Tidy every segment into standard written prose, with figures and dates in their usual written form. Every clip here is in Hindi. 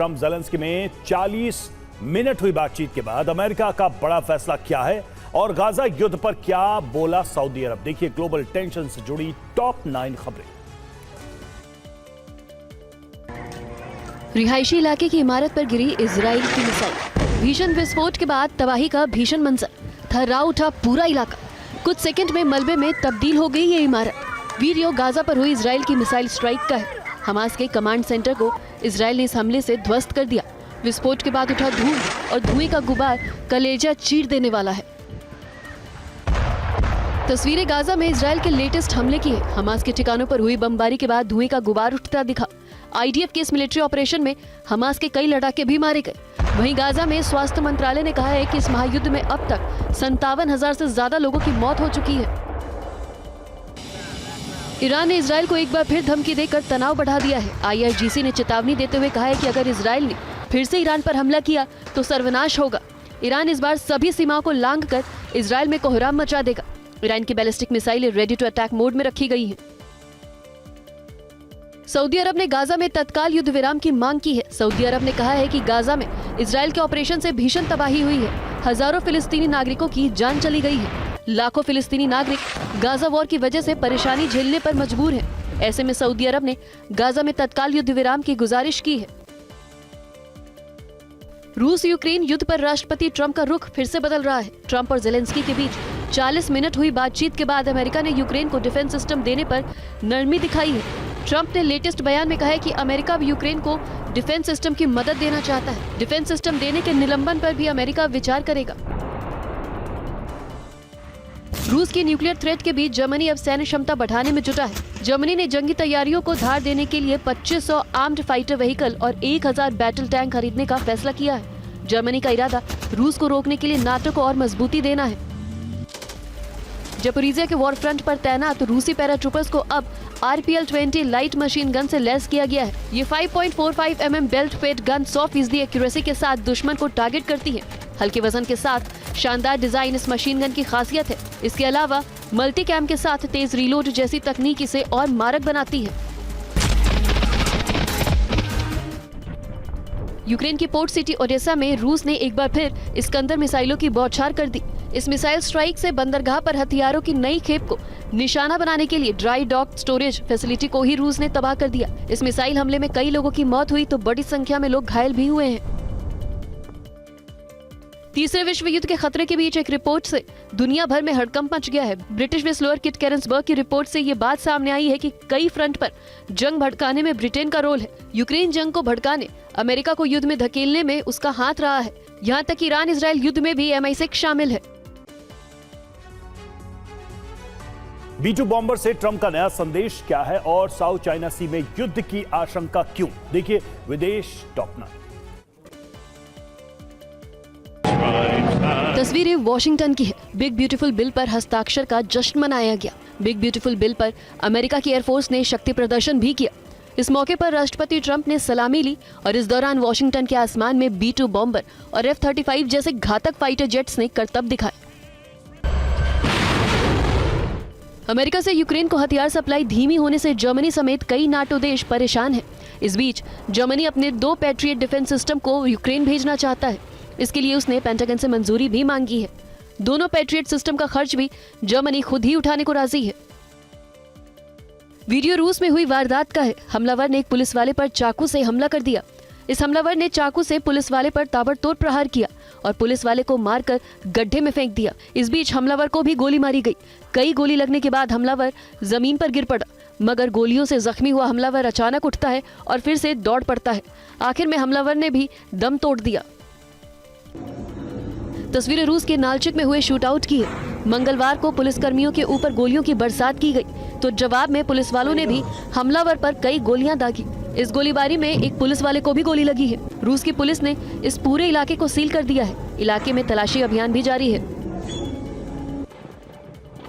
ट्रंप ज़ेलेंस्की में 40 मिनट हुई बातचीत के बाद अमेरिका का बड़ा फैसला क्या है और गाजा युद्ध पर क्या बोला सऊदी अरब। देखिए ग्लोबल टेंशन से जुड़ी टॉप 9 खबरें। रिहायशी इलाके की इमारत पर गिरी इजराइल की मिसाइल। भीषण विस्फोट के बाद तबाही का भीषण मंजर, थर्रा उठा पूरा इलाका। कुछ सेकंड में मलबे में तब्दील हो गई ये इमारत। वीडियो गाजा पर हुई इजराइल की मिसाइल स्ट्राइक का है। हमास के कमांड सेंटर को इजराइल ने इस हमले से ध्वस्त कर दिया। विस्फोट के बाद उठा धूल और धुएं का गुबार कलेजा चीर देने वाला है। तस्वीरें गाजा में इजराइल के लेटेस्ट हमले की है। हमास के ठिकानों पर हुई बमबारी के बाद धुएं का गुबार उठता दिखा। आईडीएफ के इस मिलिट्री ऑपरेशन में हमास के कई लड़ाके भी मारे गए। वहीं गाजा में स्वास्थ्य मंत्रालय ने कहा है कि इस महायुद्ध में अब तक 57,000 से ज्यादा लोगों की मौत हो चुकी है। ईरान ने इजराइल को एक बार फिर धमकी देकर तनाव बढ़ा दिया है। IRGC ने चेतावनी देते हुए कहा है कि अगर इजराइल ने फिर से ईरान पर हमला किया तो सर्वनाश होगा। ईरान इस बार सभी सीमाओं को लांघकर इजराइल में कोहराम मचा देगा। ईरान की बैलिस्टिक मिसाइलें रेडी टू अटैक मोड में रखी गई हैं। सऊदी अरब ने गाजा में तत्काल युद्ध विराम की मांग की है। सऊदी अरब ने कहा है कि गाजा में इजराइल के ऑपरेशन से भीषण तबाही हुई है। हजारों फिलिस्तीनी नागरिकों की जान चली गई है। लाखों फिलिस्तीनी नागरिक गाजा वॉर की वजह से परेशानी झेलने पर मजबूर हैं। ऐसे में सऊदी अरब ने गाजा में तत्काल युद्ध विराम की गुजारिश की है। रूस यूक्रेन युद्ध पर राष्ट्रपति ट्रंप का रुख फिर से बदल रहा है। ट्रंप और ज़ेलेंस्की के बीच 40 मिनट हुई बातचीत के बाद अमेरिका ने यूक्रेन को डिफेंस सिस्टम देने पर नरमी दिखाई है। ट्रंप ने लेटेस्ट बयान में कहा है कि अमेरिका अब यूक्रेन को डिफेंस सिस्टम की मदद देना चाहता है। डिफेंस सिस्टम देने के निलंबन पर भी अमेरिका विचार करेगा। रूस की न्यूक्लियर थ्रेट के बीच जर्मनी अब सैन्य क्षमता बढ़ाने में जुटा है। जर्मनी ने जंगी तैयारियों को धार देने के लिए 2500 आर्म्ड फाइटर व्हीकल और 1000 बैटल टैंक खरीदने का फैसला किया है। जर्मनी का इरादा रूस को रोकने के लिए नाटो को और मजबूती देना है। ज़पोरिज़िया के वॉर फ्रंट पर तैनात रूसी पैराट्रूपर्स को अब RPL-20 लाइट मशीन गन से लैस किया गया है। ये 5.45 mm belt fed gun 100% accuracy के साथ दुश्मन को टारगेट करती है। हल्के वजन के साथ शानदार डिजाइन इस मशीन गन की खासियत है। इसके अलावा मल्टी कैम के साथ तेज रीलोड जैसी तकनीक इसे और मारक बनाती है। यूक्रेन की पोर्ट सिटी ओडेसा में रूस ने एक बार फिर इस्कंदर मिसाइलों की बौछार कर दी। इस मिसाइल स्ट्राइक से बंदरगाह पर हथियारों की नई खेप को निशाना बनाने के लिए ड्राई डॉक स्टोरेज फैसिलिटी को ही रूस ने तबाह कर दिया। इस मिसाइल हमले में कई लोगों की मौत हुई तो बड़ी संख्या में लोग घायल भी हुए हैं। तीसरे विश्व युद्ध के खतरे के बीच एक रिपोर्ट से दुनिया भर में हड़कंप मच गया है। ब्रिटिश विस्लोअर किट कैरन्सबर्ग की रिपोर्ट से ये बात सामने आई है कि कई फ्रंट पर जंग भड़काने में ब्रिटेन का रोल है। यूक्रेन जंग को भड़काने, अमेरिका को युद्ध में धकेलने में उसका हाथ रहा है। यहाँ तक ईरान इजराइल युद्ध में भी MI6 शामिल है। B2 बॉम्बर से ट्रंप का नया संदेश क्या है और साउथ चाइना सी में युद्ध की आशंका क्यों? देखिए विदेश टॉप 9। तस्वीरें वॉशिंगटन की है। बिग ब्यूटीफुल बिल पर हस्ताक्षर का जश्न मनाया गया। बिग ब्यूटीफुल बिल पर अमेरिका की एयरफोर्स ने शक्ति प्रदर्शन भी किया। इस मौके पर राष्ट्रपति ट्रंप ने सलामी ली और इस दौरान वॉशिंगटन के आसमान में B2 बॉम्बर और F-35 जैसे घातक फाइटर जेट्स ने करतब दिखाए। अमेरिका से यूक्रेन को हथियार सप्लाई धीमी होने से जर्मनी समेत कई नाटो देश परेशान हैं। इस बीच जर्मनी अपने 2 पैट्रियट डिफेंस सिस्टम को यूक्रेन भेजना चाहता है। इसके लिए उसने पेंटागन से मंजूरी भी मांगी है। दोनों पैट्रियट सिस्टम का खर्च भी जर्मनी खुद ही उठाने को राजी है। वीडियो रूस में हुई वारदात का है। हमलावर ने एक पुलिस वाले पर चाकू से हमला कर दिया। इस हमलावर ने चाकू से पुलिस वाले पर ताबड़तोड़ प्रहार किया और पुलिस वाले को मारकर गड्ढे में फेंक दिया। इस बीच हमलावर को भी गोली मारी गई। कई गोली लगने के बाद हमलावर जमीन पर गिर पड़ा, मगर गोलियों से जख्मी हुआ हमलावर अचानक उठता है और फिर से दौड़ पड़ता है। आखिर में हमलावर ने भी दम तोड़ दिया। तस्वीरें रूस के नालचिक में हुए शूटआउट की है। मंगलवार को पुलिसकर्मियों के ऊपर गोलियों की बरसात की गई तो जवाब में पुलिस वालों ने भी हमलावर पर कई गोलियां दागी। इस गोलीबारी में एक पुलिस वाले को भी गोली लगी है। रूस की पुलिस ने इस पूरे इलाके को सील कर दिया है। इलाके में तलाशी अभियान भी जारी है।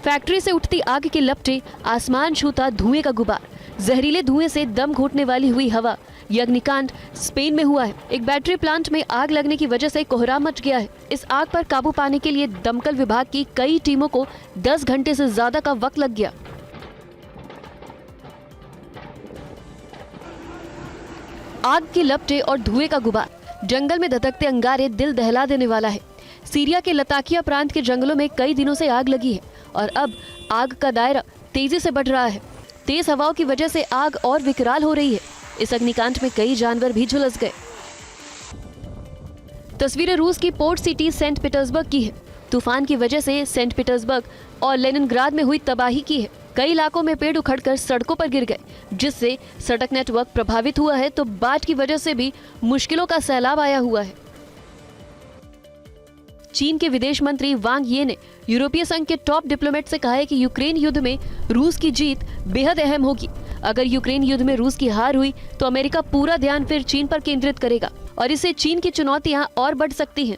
फैक्ट्री से उठती आग की लपटें, आसमान छूता धुएं का गुबार, जहरीले धुएं से दम घुटने वाली हुई हवा। ये अग्निकांड स्पेन में हुआ है। एक बैटरी प्लांट में आग लगने की वजह से कोहराम मच गया है। इस आग पर काबू पाने के लिए दमकल विभाग की कई टीमों को 10 घंटे से ज्यादा का वक्त लग गया। आग की लपटें और धुएं का गुबार, जंगल में धधकते अंगारे दिल दहला देने वाला है। सीरिया के लताकिया प्रांत के जंगलों में कई दिनों से आग लगी है और अब आग का दायरा तेजी से बढ़ रहा है। तेज हवाओं की वजह से आग और विकराल हो रही है। इस अग्निकांड में कई जानवर भी झुलस गए। तस्वीरें रूस की पोर्ट सिटी सेंट पीटर्सबर्ग की है। तूफान की वजह से सेंट पीटर्सबर्ग और लेनिनग्राद में हुई तबाही की है। कई इलाकों में पेड़ उखड़कर सड़कों पर गिर गए, जिससे सड़क नेटवर्क प्रभावित हुआ है, तो बाढ़ की वजह से भी मुश्किलों का सैलाब आया हुआ है। चीन के विदेश मंत्री वांग ये ने यूरोपीय संघ के टॉप डिप्लोमेट से कहा है कि यूक्रेन युद्ध में रूस की जीत बेहद अहम होगी। अगर यूक्रेन युद्ध में रूस की हार हुई तो अमेरिका पूरा ध्यान फिर चीन पर केंद्रित करेगा और इससे चीन की चुनौतियां और बढ़ सकती हैं।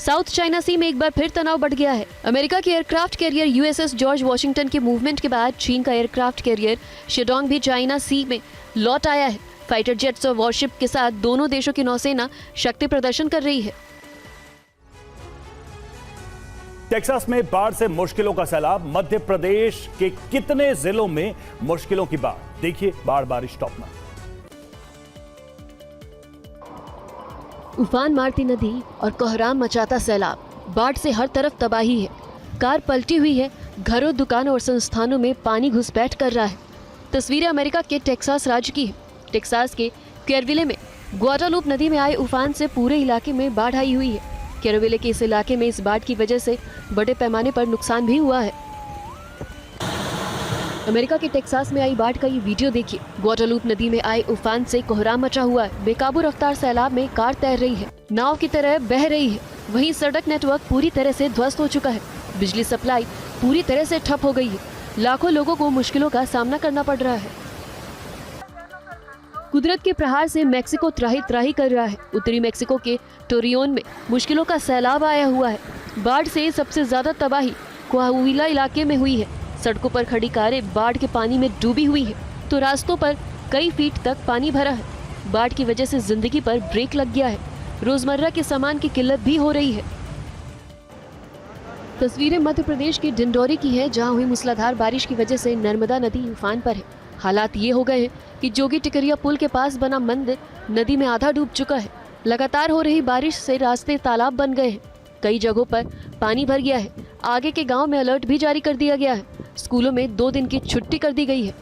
साउथ चाइना सी में एक बार फिर तनाव बढ़ गया है। अमेरिका के aircraft carrier USS George Washington के मूवमेंट के बाद चीन का एयरक्राफ्ट कैरियर शेडोंग भी चाइना सी में लौट आया है। फाइटर जेट्स और वॉरशिप के साथ दोनों देशों की नौसेना शक्ति प्रदर्शन कर रही है। टेक्सास में बाढ़ से मुश्किलों का सैलाब, मध्य प्रदेश के कितने जिलों में मुश्किलों की बाढ़, देखिए बाढ़ बारिश टॉप में। उफान मारती नदी और कोहराम मचाता सैलाब, बाढ़ से हर तरफ तबाही है। कार पलटी हुई है, घरों, दुकानों और संस्थानों में पानी घुसपैठ कर रहा है। तस्वीरें अमेरिका के टेक्सास राज्य की है। टेक्सास के कैरविले में ग्वाडालूप नदी में आए उफान से पूरे इलाके में बाढ़ आई हुई है। कैरविले के इस इलाके में इस बाढ़ की वजह से बड़े पैमाने पर नुकसान भी हुआ है। अमेरिका के टेक्सास में आई बाढ़ का ये वीडियो देखिए। ग्वाडालूप नदी में आए उफान से कोहराम मचा हुआ है। बेकाबू रफ्तार सैलाब में कार तैर रही है, नाव की तरह बह रही है। वहीं सड़क नेटवर्क पूरी तरह से ध्वस्त हो चुका है। बिजली सप्लाई पूरी तरह से ठप हो गई है। लाखों लोगों को मुश्किलों का सामना करना पड़ रहा है। कुदरत के प्रहार से मेक्सिको त्राही त्राही कर रहा है। उत्तरी मेक्सिको के टोरियोन में मुश्किलों का सैलाब आया हुआ है। बाढ़ से सबसे ज्यादा तबाही कोआहुइला इलाके में हुई है। सड़कों पर खड़ी कारें बाढ़ के पानी में डूबी हुई है, तो रास्तों पर कई फीट तक पानी भरा है। बाढ़ की वजह से जिंदगी पर ब्रेक लग गया है। रोजमर्रा के सामान की किल्लत भी हो रही है। तस्वीरें मध्य प्रदेश के डिंडोरी की है, जहां हुई मूसलाधार बारिश की वजह से नर्मदा नदी उफान पर है। हालात ये हो गए हैं कि जोगी टिकरिया पुल के पास बना मंदिर नदी में आधा डूब चुका है। लगातार हो रही बारिश से रास्ते तालाब बन गए हैं। कई जगहों पर पानी भर गया है। आगे के गांव में अलर्ट भी जारी कर दिया गया है। स्कूलों में 2 दिन की छुट्टी कर दी गई है।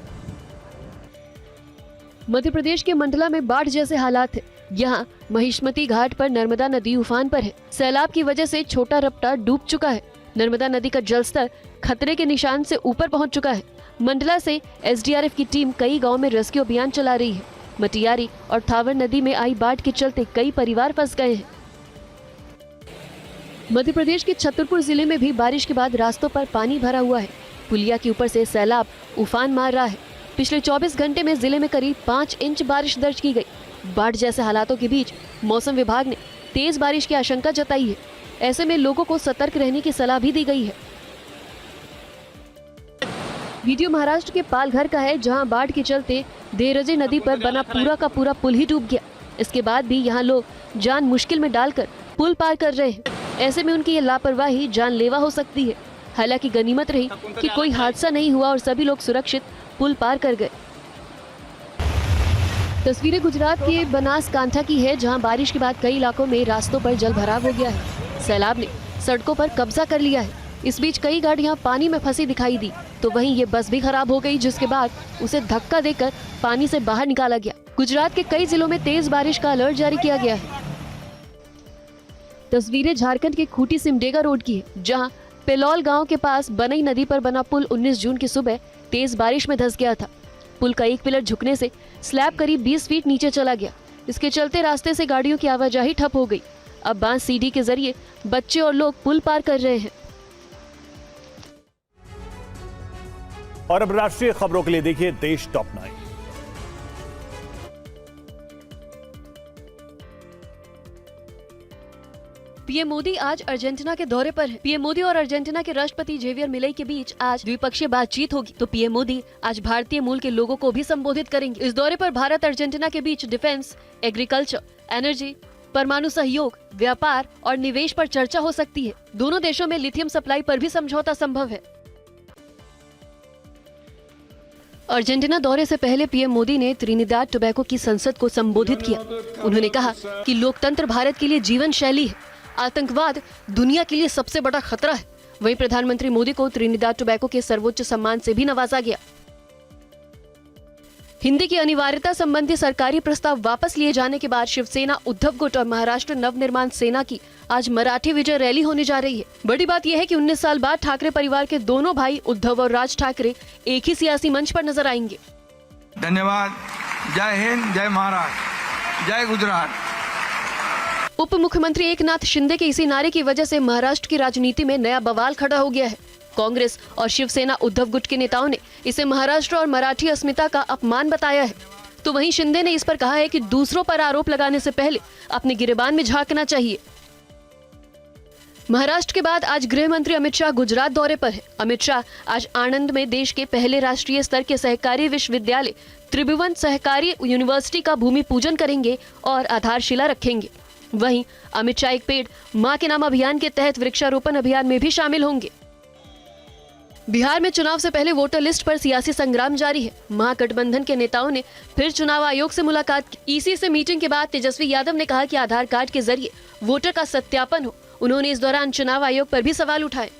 मध्य प्रदेश के मंडला में बाढ़ जैसे हालात है। यहाँ महिष्मती घाट पर नर्मदा नदी उफान पर है। सैलाब की वजह से छोटा रपटा डूब चुका है। नर्मदा नदी का जलस्तर खतरे के निशान से ऊपर पहुंच चुका है। मंडला से एसडीआरएफ की टीम कई गांव में रेस्क्यू अभियान चला रही है। मटियारी और थावर नदी में आई बाढ़ के चलते कई परिवार फंस गए हैं। मध्य प्रदेश के छतरपुर जिले में भी बारिश के बाद रास्तों पर पानी भरा हुआ है। पुलिया के ऊपर से सैलाब उफान मार रहा है। पिछले 24 घंटे में जिले में करीब 5 इंच बारिश दर्ज की गई। बाढ़ जैसे हालातों के बीच मौसम विभाग ने तेज बारिश की आशंका जताई है। ऐसे में लोगों को सतर्क रहने की सलाह भी दी गई है। वीडियो महाराष्ट्र के पालघर का है, जहां बाढ़ के चलते देरजे नदी पर बना पूरा का पूरा पुल ही डूब गया। इसके बाद भी यहां लोग जान मुश्किल में डालकर पुल पार कर रहे हैं। ऐसे में उनकी ये लापरवाही जानलेवा हो सकती है। हालांकि गनीमत रही कि कोई हादसा नहीं हुआ और सभी लोग सुरक्षित पुल पार कर गए। तस्वीरें गुजरात के बनासकांठा की है, जहां बारिश के बाद कई इलाकों में रास्तों पर जल भराव हो गया है। सैलाब ने सड़कों पर कब्जा कर लिया है। इस बीच कई गाड़ियां पानी में फंसी दिखाई दी, तो वहीं ये बस भी खराब हो गई, जिसके बाद उसे धक्का देकर पानी से बाहर निकाला गया। गुजरात के कई जिलों में तेज बारिश का अलर्ट जारी किया गया है। तस्वीरें झारखंड के खूंटी सिमडेगा रोड की है, जहां पेलौल गांव के पास बनई नदी पर बना पुल 19 जून की सुबह तेज बारिश में धंस गया था। पुल का एक पिलर झुकने से स्लैब करीब 20 फीट नीचे चला गया। इसके चलते रास्ते से गाड़ियों की आवाजाही ठप हो गई। अब बांस सीढ़ी के जरिए बच्चे और लोग पुल पार कर रहे हैं। और अब राष्ट्रीय खबरों के लिए देखिए देश टॉप 9। पीएम मोदी आज अर्जेंटीना के दौरे पर हैं। पीएम मोदी और अर्जेंटीना के राष्ट्रपति जेवियर मिलेई के बीच आज द्विपक्षीय बातचीत होगी, तो पीएम मोदी आज भारतीय मूल के लोगों को भी संबोधित करेंगे। इस दौरे पर भारत अर्जेंटीना के बीच डिफेंस, एग्रीकल्चर, एनर्जी, परमाणु सहयोग, व्यापार और निवेश पर चर्चा हो सकती है। दोनों देशों में लिथियम सप्लाई पर भी समझौता संभव है। अर्जेंटीना दौरे से पहले पीएम मोदी ने त्रिनिदाद टोबैगो की संसद को संबोधित किया। उन्होंने कहा कि लोकतंत्र भारत के लिए जीवन शैली है, आतंकवाद दुनिया के लिए सबसे बड़ा खतरा है। वहीं प्रधानमंत्री मोदी को त्रिनिदाद टोबैगो के सर्वोच्च सम्मान से भी नवाजा गया। हिंदी की अनिवार्यता संबंधी सरकारी प्रस्ताव वापस लिए जाने के बाद शिवसेना, उद्धव गुट और महाराष्ट्र नवनिर्माण सेना की आज मराठी विजय रैली होने जा रही है। बड़ी बात यह है कि 19 साल बाद ठाकरे परिवार के दोनों भाई उद्धव और राज ठाकरे एक ही सियासी मंच पर नजर आएंगे। धन्यवाद। जय हिंद, जय महाराष्ट्र, जय गुजरात। उप मुख्यमंत्री एकनाथ शिंदे के इसी नारे की वजह से महाराष्ट्र की राजनीति में नया बवाल खड़ा हो गया है। कांग्रेस और शिवसेना, उद्धव गुट के नेताओं ने इसे महाराष्ट्र और मराठी अस्मिता का अपमान बताया है। तो वहीं शिंदे ने इस पर कहा है कि दूसरों पर आरोप लगाने से पहले अपने गिरेबान में झांकना चाहिए। महाराष्ट्र के बाद आज गृह मंत्री अमित शाह गुजरात दौरे पर है। अमित शाह आज आणंद में देश के पहले राष्ट्रीय स्तर के सहकारी विश्वविद्यालय त्रिभुवन सहकारी यूनिवर्सिटी का भूमि पूजन करेंगे और आधारशिला रखेंगे। वहीं अमित शाह एक पेड़ मां के नाम अभियान के तहत वृक्षारोपण अभियान में भी शामिल होंगे। बिहार में चुनाव से पहले वोटर लिस्ट पर सियासी संग्राम जारी है। महागठबंधन के नेताओं ने फिर चुनाव आयोग से मुलाकात की। ईसी से मीटिंग के बाद तेजस्वी यादव ने कहा कि आधार कार्ड के जरिए वोटर का सत्यापन हो। उन्होंने इस दौरान चुनाव आयोग पर भी सवाल उठाए।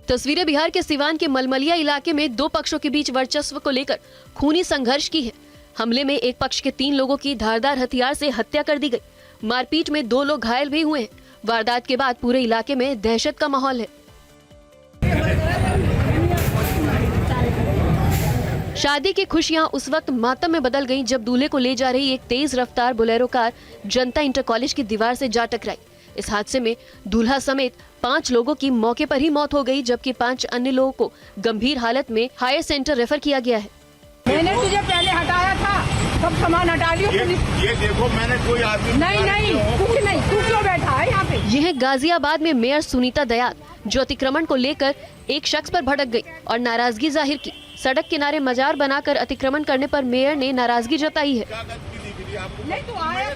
तस्वीरें बिहार के सिवान के मलमलिया इलाके में दो पक्षों के बीच वर्चस्व को लेकर खूनी संघर्ष की है। हमले में एक पक्ष के 3 लोगों की धारदार हथियार से हत्या कर दी गई। मारपीट में 2 लोग घायल भी हुए हैं। वारदात के बाद पूरे इलाके में दहशत का माहौल है। शादी की खुशियां उस वक्त मातम में बदल गईं जब दूल्हे को ले जा रही एक तेज रफ्तार बोलेरो कार जनता इंटर कॉलेज की दीवार से जा टकराई। इस हादसे में दूल्हा समेत 5 लोगों की मौके पर ही मौत हो गई, जबकि 5 अन्य लोगों को गंभीर हालत में हायर सेंटर रेफर किया गया है। मैंने तुझे पहले हटाया था, सब सामान हटा लियो। ये देखो, मैंने कोई आदमी नहीं कुछ नहीं, तू क्यों बैठा है यहाँ पे? यह है गाजियाबाद में मेयर सुनीता दयाल, जो अतिक्रमण को लेकर एक शख्स पर भड़क गई और नाराजगी जाहिर की। सड़क किनारे मजार बनाकर अतिक्रमण करने पर मेयर ने नाराजगी जताई है। नहीं, तू आया